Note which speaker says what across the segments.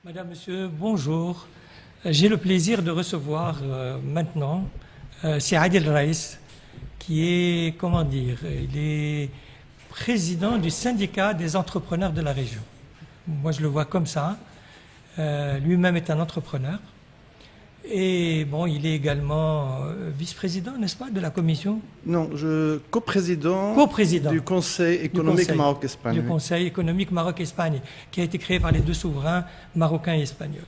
Speaker 1: Madame, Monsieur, bonjour. J'ai le plaisir de recevoir maintenant Sir Adil Raïs, qui est, comment dire, il est président du syndicat des entrepreneurs de la région. Moi, je le vois comme ça. Lui-même est un entrepreneur. Et bon, il est également vice-président, n'est-ce pas, de la commission?
Speaker 2: Non, coprésident
Speaker 1: Co-président
Speaker 2: du Conseil économique Maroc-Espagne.
Speaker 1: Du Conseil économique Maroc-Espagne, qui a été créé par les deux souverains marocains et espagnols.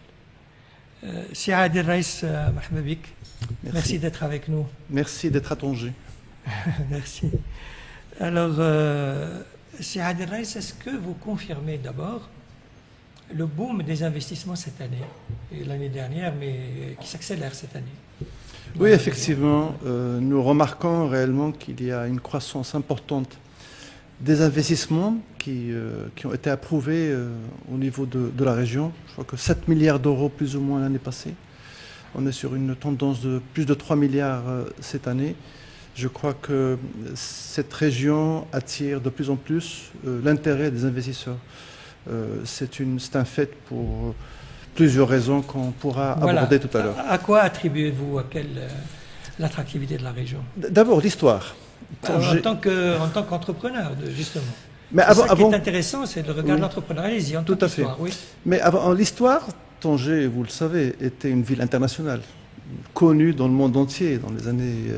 Speaker 1: Sir Adil Raïs, marhaba bik. Merci d'être avec nous.
Speaker 2: Merci d'être à Tanger.
Speaker 1: Merci. Alors, Sir Adil Raïs, est-ce que vous confirmez d'abord le boom des investissements cette année et l'année dernière, mais qui s'accélère cette année?
Speaker 2: Oui, effectivement, nous remarquons réellement qu'il y a une croissance importante des investissements qui ont été approuvés au niveau de la région. Je crois que 7 milliards d'euros plus ou moins l'année passée. On est sur une tendance de plus de 3 milliards cette année. Je crois que cette région attire de plus en plus l'intérêt des investisseurs. C'est un fait pour plusieurs raisons qu'on pourra aborder tout à l'heure.
Speaker 1: À quoi attribuez-vous l'attractivité de la région?
Speaker 2: D'abord, l'histoire.
Speaker 1: En tant qu'entrepreneur, justement.
Speaker 2: Mais
Speaker 1: ce qui est intéressant, c'est le regard de l'entrepreneur. Allez-y, en tant qu'histoire. Oui.
Speaker 2: Mais avant l'histoire, Tanger, vous le savez, était une ville internationale, connue dans le monde entier, dans les années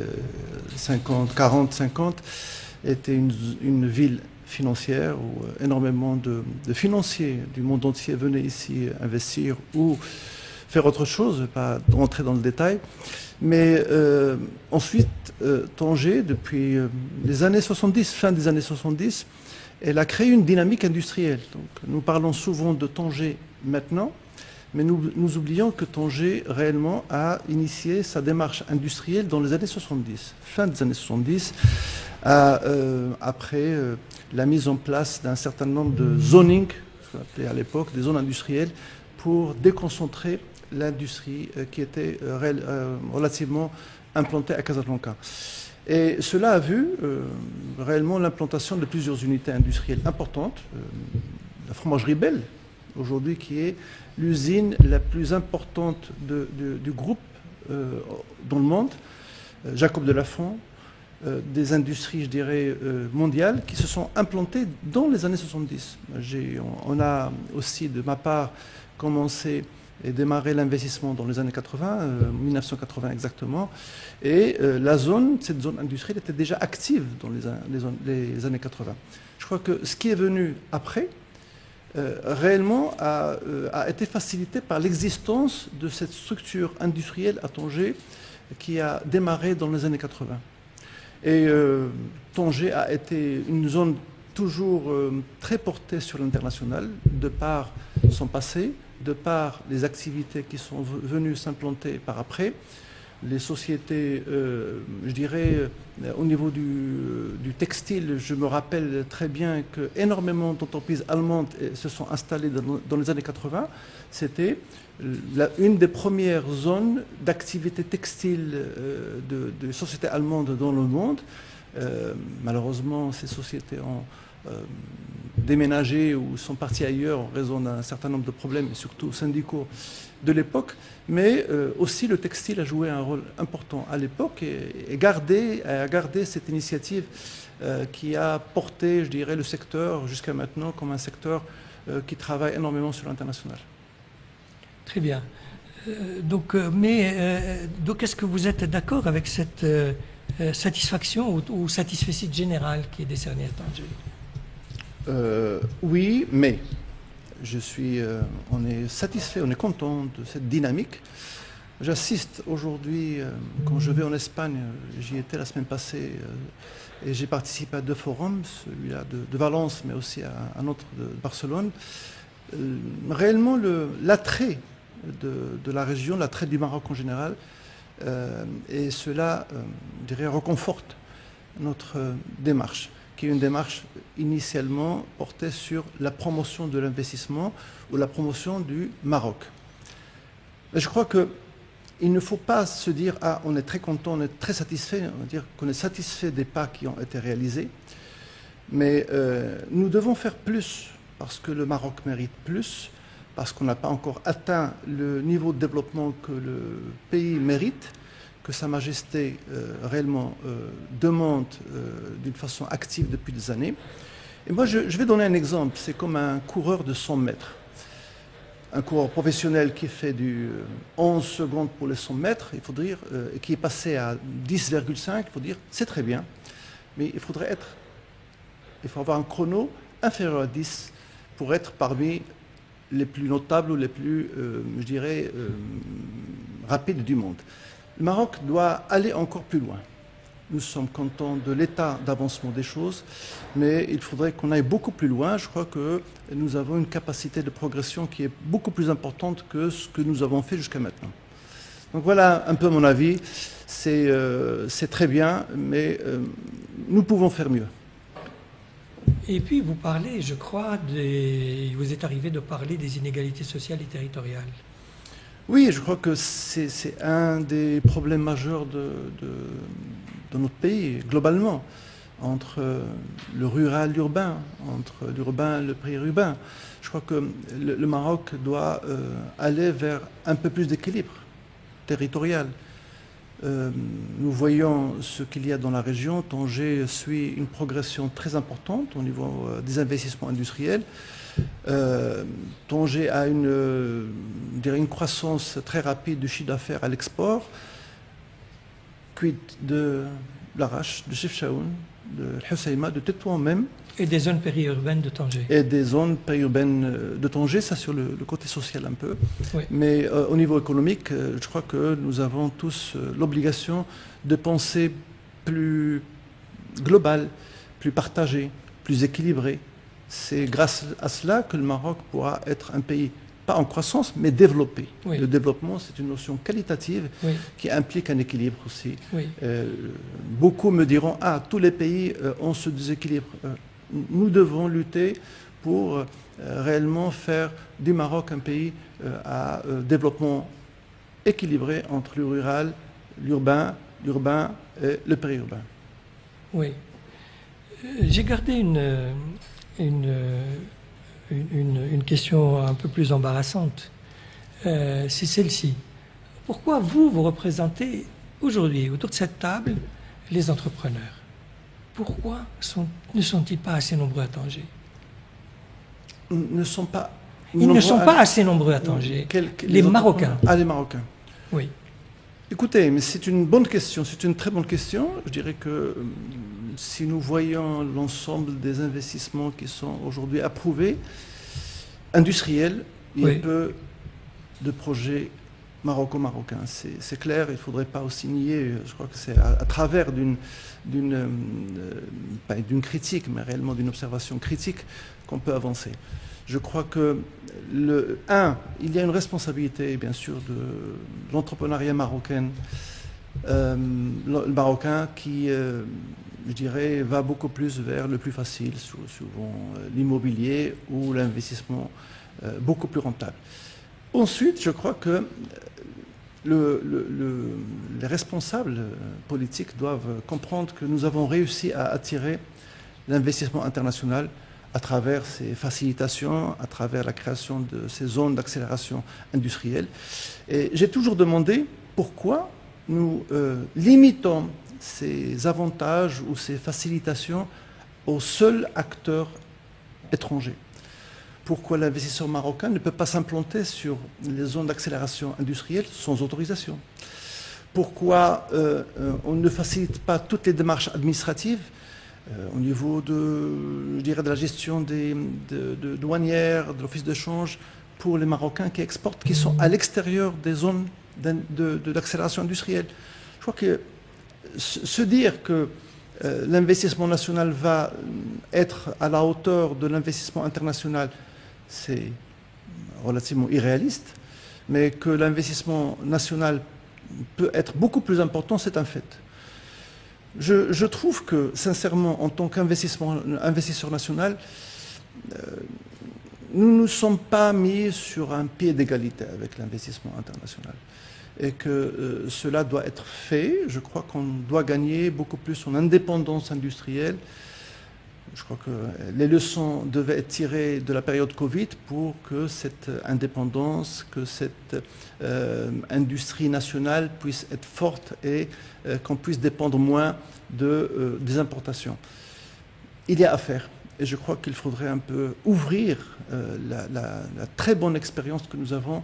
Speaker 2: 40, 50, était une ville financière où énormément de financiers du monde entier venaient ici investir ou faire autre chose, pas rentrer dans le détail. Mais ensuite, Tanger, depuis les années 70, fin des années 70, elle a créé une dynamique industrielle. Donc, nous parlons souvent de Tanger maintenant, mais nous oublions que Tanger, réellement, a initié sa démarche industrielle dans les années 70, fin des années 70, après la mise en place d'un certain nombre de zoning, ce qu'on appelait à l'époque des zones industrielles, pour déconcentrer l'industrie qui était relativement implantée à Casablanca. Et cela a vu réellement l'implantation de plusieurs unités industrielles importantes. La fromagerie Belle, aujourd'hui, qui est l'usine la plus importante du groupe dans le monde, Jacob de Lafont, des industries, je dirais, mondiales qui se sont implantées dans les années 70. On a aussi, de ma part, commencé et démarré l'investissement dans les années 80, 1980 exactement, et cette zone industrielle était déjà active dans les années 80. Je crois que ce qui est venu après, réellement, a été facilité par l'existence de cette structure industrielle à Tanger qui a démarré dans les années 80. Et Tanger a été une zone toujours très portée sur l'international, de par son passé, de par les activités qui sont venues s'implanter par après. Les sociétés, je dirais, au niveau du textile, je me rappelle très bien qu'énormément d'entreprises allemandes se sont installées dans les années 80. C'était une des premières zones d'activité textile de sociétés allemandes dans le monde. Malheureusement, ces sociétés ont déménagé ou sont partis ailleurs en raison d'un certain nombre de problèmes, surtout syndicaux de l'époque, mais aussi le textile a joué un rôle important à l'époque et a gardé cette initiative qui a porté, je dirais, le secteur jusqu'à maintenant comme un secteur qui travaille énormément sur l'international.
Speaker 1: Très bien. Donc, est-ce que vous êtes d'accord avec cette satisfaction ou satisfecit général qui est décerné à Tanger?
Speaker 2: Oui, mais on est satisfait, on est content de cette dynamique. J'assiste aujourd'hui, quand je vais en Espagne, j'y étais la semaine passée, et j'ai participé à 2 forums, celui-là de Valence, mais aussi à un autre de Barcelone. Réellement, l'attrait de la région, l'attrait du Maroc en général, et cela, je dirais, reconforte notre démarche, qui est une démarche initialement portée sur la promotion de l'investissement ou la promotion du Maroc. Mais je crois qu'il ne faut pas se dire « Ah, on est très content, on est très satisfait », on va dire qu'on est satisfait des pas qui ont été réalisés, mais nous devons faire plus, parce que le Maroc mérite plus, parce qu'on n'a pas encore atteint le niveau de développement que le pays mérite, que Sa Majesté réellement demande d'une façon active depuis des années. Et moi, je vais donner un exemple. C'est comme un coureur de 100 mètres. Un coureur professionnel qui fait du 11 secondes pour les 100 mètres, il faut dire, et qui est passé à 10,5, il faut dire, c'est très bien. Mais il faut avoir un chrono inférieur à 10 pour être parmi les plus notables ou les plus, je dirais, rapides du monde. Le Maroc doit aller encore plus loin. Nous sommes contents de l'état d'avancement des choses, mais il faudrait qu'on aille beaucoup plus loin. Je crois que nous avons une capacité de progression qui est beaucoup plus importante que ce que nous avons fait jusqu'à maintenant. Donc voilà un peu mon avis. C'est très bien, mais nous pouvons faire mieux.
Speaker 1: Et puis vous parlez, je crois, vous êtes arrivé de parler des inégalités sociales et territoriales.
Speaker 2: Oui, je crois que c'est un des problèmes majeurs de notre pays, globalement, entre le rural et l'urbain, entre l'urbain et le périurbain. Je crois que le Maroc doit aller vers un peu plus d'équilibre territorial. Nous voyons ce qu'il y a dans la région. Tanger suit une progression très importante au niveau des investissements industriels. Tanger a une croissance très rapide du chiffre d'affaires à l'export. Quid de Larache, de Chefchaouen, de Husseima, de Tétouan même.
Speaker 1: Et des zones périurbaines de Tanger.
Speaker 2: Et des zones périurbaines de Tanger, ça sur le côté social un peu.
Speaker 1: Oui.
Speaker 2: Mais au niveau économique, je crois que nous avons tous l'obligation de penser plus global, plus partagé, plus équilibré. C'est grâce à cela que le Maroc pourra être un pays, pas en croissance, mais développé.
Speaker 1: Oui.
Speaker 2: Le développement, c'est une notion qualitative
Speaker 1: Oui.
Speaker 2: qui implique un équilibre aussi.
Speaker 1: Oui.
Speaker 2: Beaucoup me diront, tous les pays ont ce déséquilibre. Nous devons lutter pour réellement faire du Maroc un pays à développement équilibré entre le rural, l'urbain et le périurbain.
Speaker 1: Oui. J'ai gardé une question un peu plus embarrassante. C'est celle-ci. Pourquoi vous représentez aujourd'hui, autour de cette table, les entrepreneurs? Pourquoi ne sont-ils pas assez nombreux à Tanger?
Speaker 2: Ils ne sont pas
Speaker 1: assez nombreux à Tanger. Les Marocains.
Speaker 2: Ah, les Marocains.
Speaker 1: Oui.
Speaker 2: Écoutez, mais c'est une bonne question, c'est une très bonne question. Je dirais que si nous voyons l'ensemble des investissements qui sont aujourd'hui approuvés, industriels, il y a peu de projets marocains. C'est clair, il ne faudrait pas aussi nier, je crois que c'est à travers pas d'une critique, mais réellement d'une observation critique qu'on peut avancer. Je crois que, il y a une responsabilité, bien sûr, de l'entrepreneuriat marocain, le marocain qui, je dirais, va beaucoup plus vers le plus facile, souvent l'immobilier ou l'investissement beaucoup plus rentable. Ensuite, je crois que les responsables politiques doivent comprendre que nous avons réussi à attirer l'investissement international à travers ces facilitations, à travers la création de ces zones d'accélération industrielle. Et j'ai toujours demandé pourquoi nous limitons ces avantages ou ces facilitations aux seuls acteurs étrangers. Pourquoi l'investisseur marocain ne peut pas s'implanter sur les zones d'accélération industrielle sans autorisation? Pourquoi on ne facilite pas toutes les démarches administratives au niveau de la gestion de douanières, de l'office de change, pour les Marocains qui exportent, qui sont à l'extérieur des zones d'accélération industrielle? Je crois que se dire que l'investissement national va être à la hauteur de l'investissement international, c'est relativement irréaliste, mais que l'investissement national peut être beaucoup plus important, c'est un fait. Je trouve que, sincèrement, en tant qu'investisseur national, nous ne nous sommes pas mis sur un pied d'égalité avec l'investissement international. Et que cela doit être fait. Je crois qu'on doit gagner beaucoup plus en indépendance industrielle Je crois que les leçons devaient être tirées de la période Covid pour que cette indépendance, que cette industrie nationale puisse être forte et qu'on puisse dépendre moins des importations. Il y a à faire. Et je crois qu'il faudrait un peu ouvrir la très bonne expérience que nous avons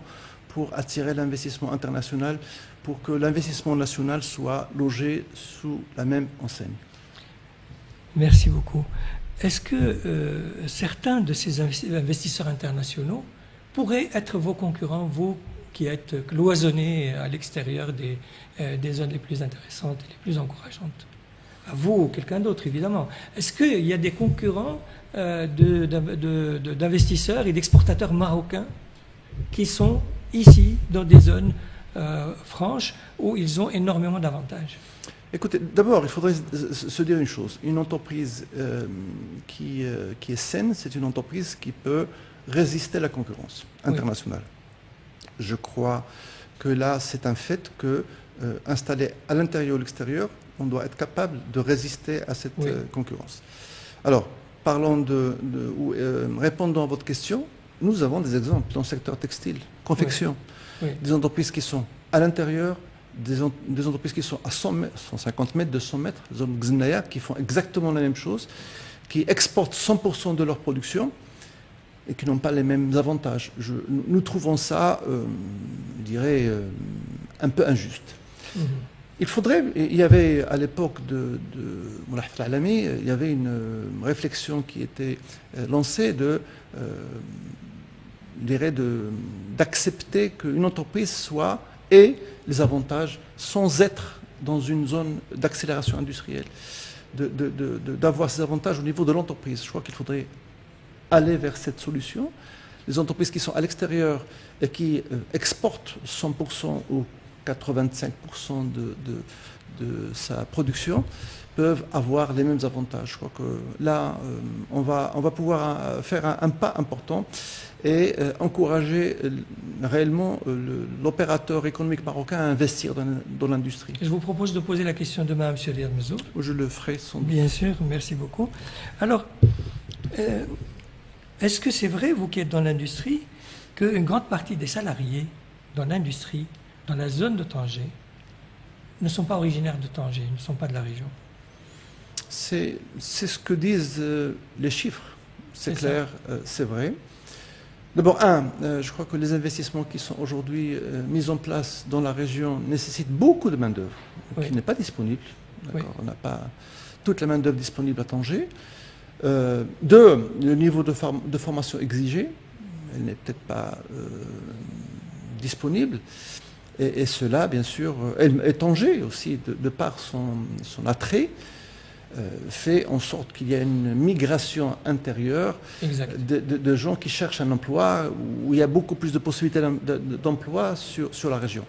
Speaker 2: pour attirer l'investissement international, pour que l'investissement national soit logé sous la même enseigne.
Speaker 1: Merci beaucoup. Est-ce que certains de ces investisseurs internationaux pourraient être vos concurrents, vous qui êtes cloisonnés à l'extérieur des zones les plus intéressantes et les plus encourageantes? À vous ou quelqu'un d'autre, évidemment. Est-ce qu'il y a des concurrents d'investisseurs et d'exportateurs marocains qui sont ici, dans des zones franches, où ils ont énormément d'avantages?
Speaker 2: Écoutez, d'abord, il faudrait se dire une chose. Une entreprise qui est saine, c'est une entreprise qui peut résister à la concurrence internationale. Oui. Je crois que là, c'est un fait que, installé à l'intérieur ou à l'extérieur, on doit être capable de résister à cette concurrence. Alors, répondant à votre question, nous avons des exemples dans le secteur textile, confection, des entreprises qui sont à l'intérieur, des entreprises qui sont à 100 mètres, 150 mètres, 200 mètres, zone Gznaya, qui font exactement la même chose, qui exportent 100% de leur production et qui n'ont pas les mêmes avantages. Nous trouvons ça, je dirais, un peu injuste. Il y avait à l'époque de Moulay Alami, il y avait une réflexion qui était lancée d'accepter qu'une entreprise ait les avantages sans être dans une zone d'accélération industrielle, d'avoir ces avantages au niveau de l'entreprise. Je crois qu'il faudrait aller vers cette solution. Les entreprises qui sont à l'extérieur et qui exportent 100% ou 85% de sa production peuvent avoir les mêmes avantages. Je crois que là, on va pouvoir faire un pas important et encourager réellement l'opérateur économique marocain à investir dans l'industrie.
Speaker 1: Je vous propose de poser la question demain à M. Riyad Mazzour.
Speaker 2: Je le ferai sans doute.
Speaker 1: Bien sûr, merci beaucoup. Alors, est-ce que c'est vrai, vous qui êtes dans l'industrie, qu'une grande partie des salariés dans l'industrie, dans la zone de Tanger, ne sont pas originaires de Tanger, ne sont pas de la région?
Speaker 2: C'est ce que disent les chiffres. C'est clair, c'est vrai. D'abord, je crois que les investissements qui sont aujourd'hui mis en place dans la région nécessitent beaucoup de main-d'œuvre qui n'est pas disponible. On n'a pas toute la main-d'œuvre disponible à Tanger. Deux, le niveau de formation exigé, elle n'est peut-être pas disponible. Et cela, bien sûr, et Tanger aussi, de par son attrait, fait en sorte qu'il y a une migration intérieure de gens qui cherchent un emploi, où il y a beaucoup plus de possibilités d'emploi sur la région.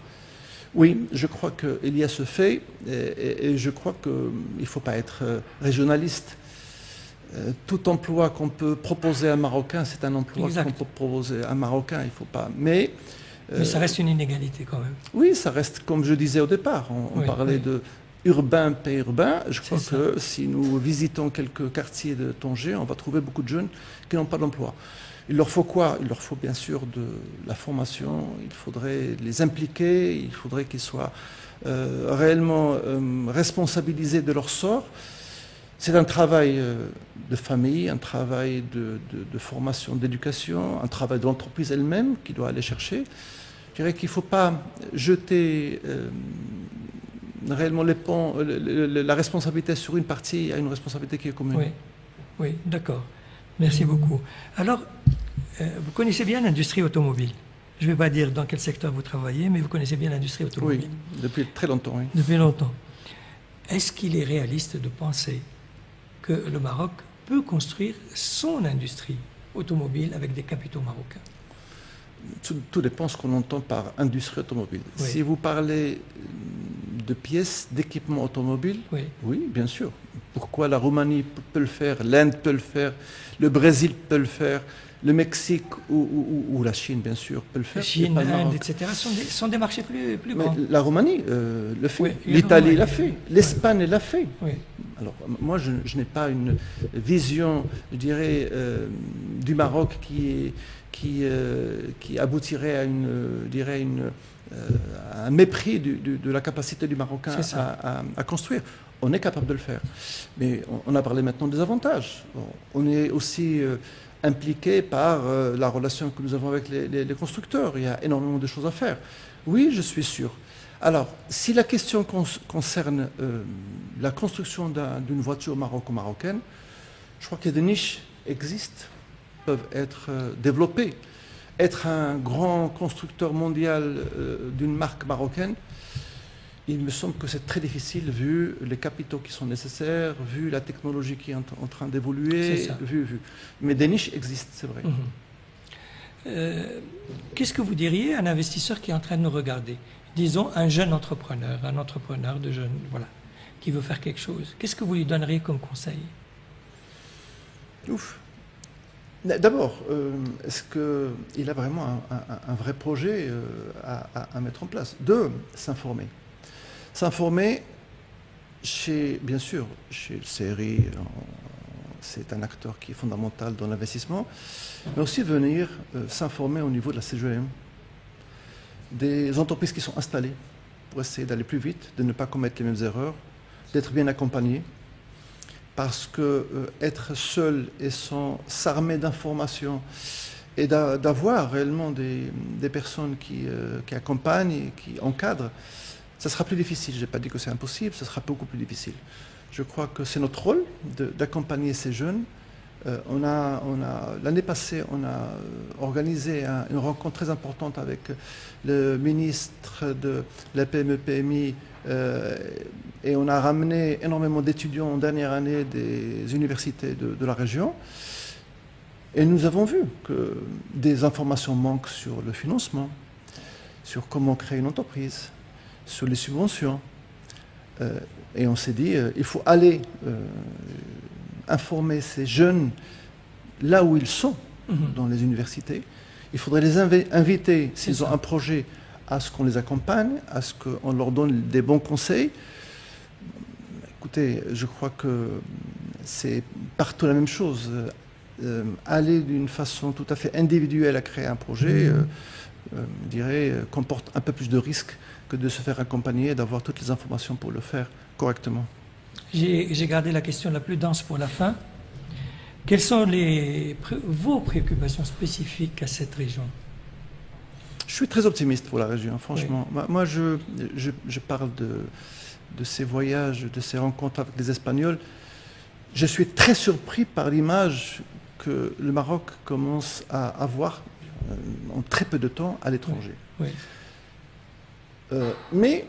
Speaker 2: Oui, je crois qu'il y a ce fait, et je crois qu'il ne faut pas être régionaliste. Tout emploi qu'on peut proposer à un Marocain, c'est un emploi qu'on peut proposer à un Marocain, il ne faut pas. Mais
Speaker 1: ça reste une inégalité quand même.
Speaker 2: Oui, ça reste, comme je disais au départ, on parlait de urbain, périurbain. Je crois que si nous visitons quelques quartiers de Tanger, on va trouver beaucoup de jeunes qui n'ont pas d'emploi. Il leur faut quoi? Il leur faut bien sûr de la formation, il faudrait les impliquer, il faudrait qu'ils soient réellement responsabilisés de leur sort. C'est un travail de famille, un travail de formation, d'éducation, un travail de l'entreprise elle-même qui doit aller chercher. Je dirais qu'il ne faut pas jeter réellement la responsabilité sur une partie, il y a une responsabilité qui est commune.
Speaker 1: Oui, d'accord. Merci beaucoup. Alors, vous connaissez bien l'industrie automobile. Je ne vais pas dire dans quel secteur vous travaillez, mais vous connaissez bien l'industrie automobile.
Speaker 2: Oui, depuis très longtemps. Oui.
Speaker 1: Depuis longtemps. Est-ce qu'il est réaliste de penser que le Maroc peut construire son industrie automobile avec des capitaux marocains?
Speaker 2: Tout dépend de ce qu'on entend par industrie automobile. Oui. Si vous parlez de pièces, d'équipements automobiles, oui, bien sûr. Pourquoi la Roumanie peut le faire, l'Inde peut le faire, le Brésil peut le faire, le Mexique ou la Chine, bien sûr, peut le faire.
Speaker 1: La Chine, l'Inde, etc. sont des marchés plus grands.
Speaker 2: Mais la Roumanie le fait, l'Italie l'a fait, l'Espagne l'a fait. Alors, moi, je n'ai pas une vision, je dirais, du Maroc qui aboutirait à un mépris de la capacité du Marocain à construire. On est capable de le faire. Mais on a parlé maintenant des avantages. On est aussi impliqué par la relation que nous avons avec les constructeurs. Il y a énormément de choses à faire. Oui, je suis sûr. Alors, si la question concerne la construction d'une voiture marocaine, je crois que des niches existent, peuvent être développées. Être un grand constructeur mondial d'une marque marocaine, il me semble que c'est très difficile vu les capitaux qui sont nécessaires, vu la technologie qui est en train d'évoluer, vu. Mais des niches existent, c'est vrai.
Speaker 1: Qu'est-ce que vous diriez à un investisseur qui est en train de nous regarder? Disons un jeune entrepreneur, un entrepreneur de jeune, voilà, qui veut faire quelque chose. Qu'est-ce que vous lui donneriez comme conseil?
Speaker 2: Ouf. D'abord, est-ce qu'il a vraiment un vrai projet à mettre en place? Deux, s'informer. S'informer, bien sûr, chez le CRI, c'est un acteur qui est fondamental dans l'investissement, mais aussi venir s'informer au niveau de la CGM, des entreprises qui sont installées pour essayer d'aller plus vite, de ne pas commettre les mêmes erreurs, d'être bien accompagné. Parce que être seul et sans s'armer d'informations et d'avoir réellement des personnes qui accompagnent et qui encadrent, ça sera plus difficile. Je n'ai pas dit que c'est impossible, ça sera beaucoup plus difficile. Je crois que c'est notre rôle d'accompagner ces jeunes. L'année passée, on a organisé une rencontre très importante avec le ministre de la PME-PMI et on a ramené énormément d'étudiants en dernière année des universités de la région. Et nous avons vu que des informations manquent sur le financement, sur comment créer une entreprise, sur les subventions. Et on s'est dit, il faut aller informer ces jeunes là où ils sont, dans les universités. Il faudrait les inviter, s'ils ont un projet, à ce qu'on les accompagne, à ce qu'on leur donne des bons conseils. Écoutez, je crois que c'est partout la même chose. Aller d'une façon tout à fait individuelle à créer un projet, je dirais, comporte un peu plus de risques que de se faire accompagner et d'avoir toutes les informations pour le faire correctement.
Speaker 1: J'ai gardé la question la plus dense pour la fin. Quelles sont vos préoccupations spécifiques à cette région?
Speaker 2: Je suis très optimiste pour la région, franchement. Oui. Moi, je parle de ces voyages, de ces rencontres avec les Espagnols. Je suis très surpris par l'image que le Maroc commence à avoir en très peu de temps à l'étranger. Oui. Oui. Mais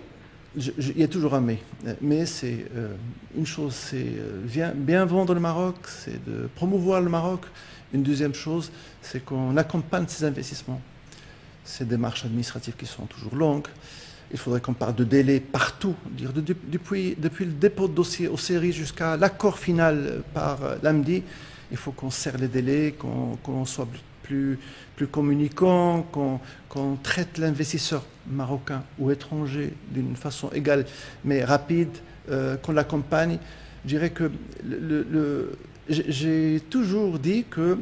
Speaker 2: il y a toujours un mais. Mais c'est une chose, c'est bien vendre le Maroc, c'est de promouvoir le Maroc. Une deuxième chose, c'est qu'on accompagne ces investissements. Ces démarches administratives qui sont toujours longues. Il faudrait qu'on parle de délai partout. Depuis le dépôt de dossier au CRI jusqu'à l'accord final par l'AMDI, il faut qu'on serre les délais, qu'on soit plus communicant, qu'on traite l'investisseur marocain ou étranger d'une façon égale mais rapide, qu'on l'accompagne. Je dirais que j'ai toujours dit que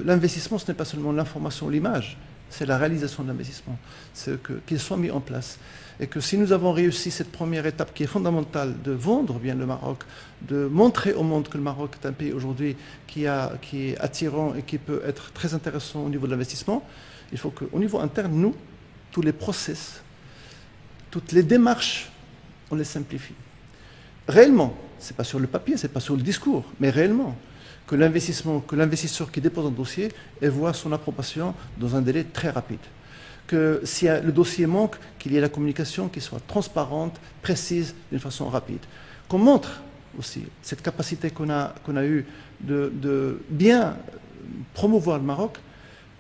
Speaker 2: l'investissement, ce n'est pas seulement l'information ou l'image, c'est la réalisation de l'investissement, c'est qu'ils soient mis en place. Et que si nous avons réussi cette première étape qui est fondamentale de vendre bien le Maroc, de montrer au monde que le Maroc est un pays aujourd'hui qui est attirant et qui peut être très intéressant au niveau de l'investissement, il faut qu'au niveau interne, nous, tous les process, toutes les démarches, on les simplifie. Réellement, ce n'est pas sur le papier, ce n'est pas sur le discours, mais réellement, que l'investisseur qui dépose un dossier voit son approbation dans un délai très rapide. Que si le dossier manque, qu'il y ait la communication qui soit transparente, précise, d'une façon rapide. Qu'on montre aussi cette capacité qu'on a eue de bien promouvoir le Maroc,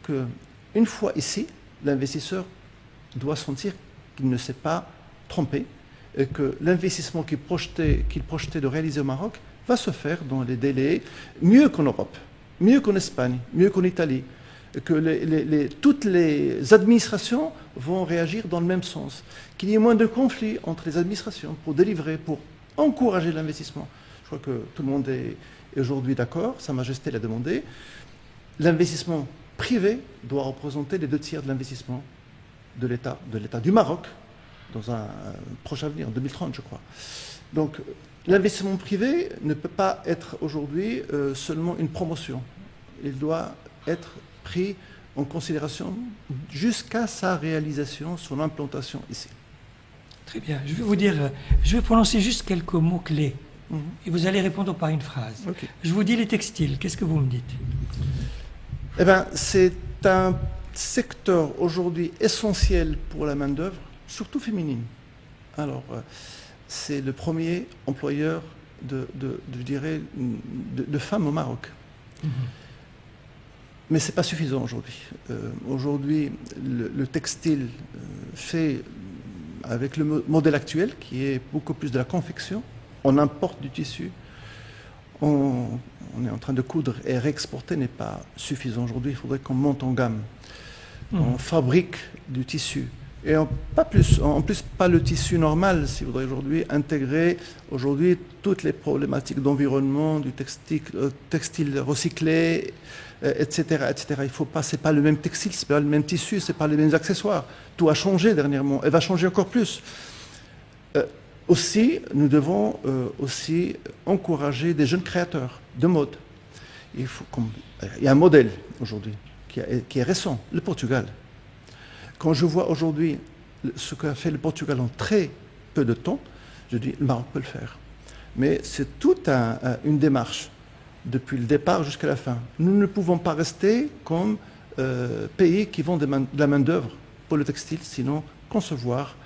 Speaker 2: qu'une fois ici, l'investisseur doit sentir qu'il ne s'est pas trompé et que l'investissement qu'il projetait de réaliser au Maroc va se faire dans les délais mieux qu'en Europe, mieux qu'en Espagne, mieux qu'en Italie, que toutes les administrations vont réagir dans le même sens, qu'il y ait moins de conflits entre les administrations pour délivrer, pour encourager l'investissement. Je crois que tout le monde est aujourd'hui d'accord, Sa Majesté l'a demandé. L'investissement privé doit représenter les 2/3 de l'investissement de l'État du Maroc, dans un proche avenir, en 2030, je crois. Donc, l'investissement privé ne peut pas être aujourd'hui seulement une promotion. Il doit être pris en considération jusqu'à sa réalisation, son implantation ici.
Speaker 1: Très bien. Je vais vous dire, je vais prononcer juste quelques mots-clés. Et vous allez répondre par une phrase.
Speaker 2: Okay.
Speaker 1: Je vous dis les textiles. Qu'est-ce que vous me dites?
Speaker 2: Eh bien, c'est un secteur aujourd'hui essentiel pour la main-d'œuvre, surtout féminine. Alors, c'est le premier employeur de femmes au Maroc. Mais ce n'est pas suffisant aujourd'hui. Aujourd'hui, le textile fait avec le modèle actuel, qui est beaucoup plus de la confection. On importe du tissu, on est en train de coudre et réexporter n'est pas suffisant aujourd'hui. Il faudrait qu'on monte en gamme. On fabrique du tissu. Et en plus, pas le tissu normal, si vous voudrez aujourd'hui intégrer toutes les problématiques d'environnement, du textile recyclé, etc., etc. Il faut pas, c'est pas le même textile, c'est pas le même tissu, c'est pas les mêmes accessoires. Tout a changé dernièrement et va changer encore plus. Aussi, nous devons aussi encourager des jeunes créateurs de mode. Il y a un modèle aujourd'hui qui est récent, le Portugal. Quand je vois aujourd'hui ce qu'a fait le Portugal en très peu de temps, je dis le Maroc peut le faire. Mais c'est toute une démarche, depuis le départ jusqu'à la fin. Nous ne pouvons pas rester comme pays qui vend de la main-d'œuvre pour le textile, sinon concevoir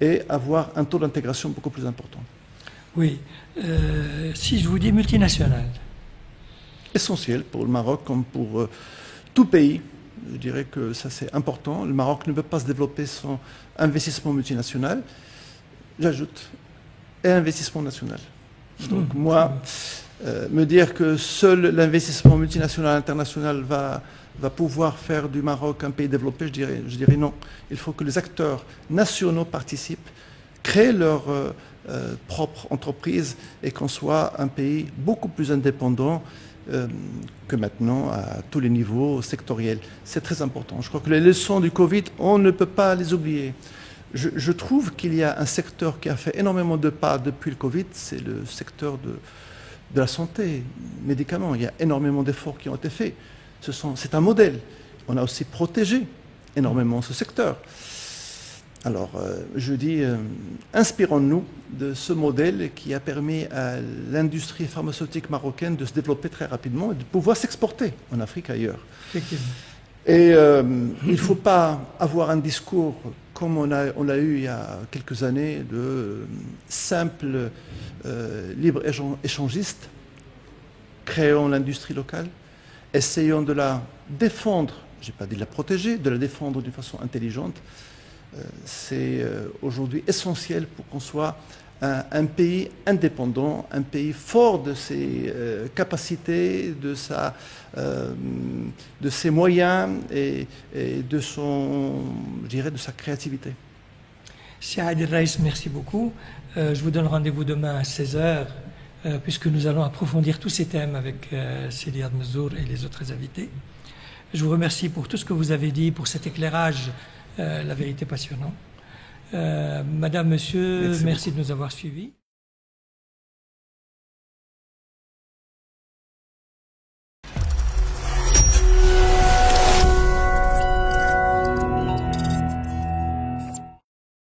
Speaker 2: et avoir un taux d'intégration beaucoup plus important.
Speaker 1: Oui. Si je vous dis multinationale.
Speaker 2: Essentiel pour le Maroc comme pour tout pays. Je dirais que ça c'est important. Le Maroc ne peut pas se développer sans investissement multinational. J'ajoute, et investissement national. Donc moi, me dire que seul l'investissement multinational international va pouvoir faire du Maroc un pays développé, je dirais non. Il faut que les acteurs nationaux participent, créent leur propre entreprise et qu'on soit un pays beaucoup plus indépendant que maintenant à tous les niveaux sectoriels. C'est très important. Je crois que les leçons du Covid, on ne peut pas les oublier. Je trouve qu'il y a un secteur qui a fait énormément de pas depuis le Covid, c'est le secteur de la santé, médicaments. Il y a énormément d'efforts qui ont été faits. C'est un modèle. On a aussi protégé énormément ce secteur. Alors, je dis, inspirons-nous de ce modèle qui a permis à l'industrie pharmaceutique marocaine de se développer très rapidement et de pouvoir s'exporter en Afrique ailleurs.
Speaker 1: Effectivement.
Speaker 2: Et il ne faut pas avoir un discours comme on l'a eu il y a quelques années de simple libre-échangiste. Créons l'industrie locale, essayons de la défendre, je n'ai pas dit de la protéger, de la défendre d'une façon intelligente. C'est aujourd'hui essentiel pour qu'on soit un pays indépendant, un pays fort de ses capacités, de ses moyens et de sa créativité.
Speaker 1: Saad El-Raïs, merci beaucoup. Je vous donne rendez-vous demain à 16h, puisque nous allons approfondir tous ces thèmes avec Sidi Admezour et les autres invités. Je vous remercie pour tout ce que vous avez dit, pour cet éclairage, la vérité passionnant. Madame, monsieur, merci de nous avoir suivis.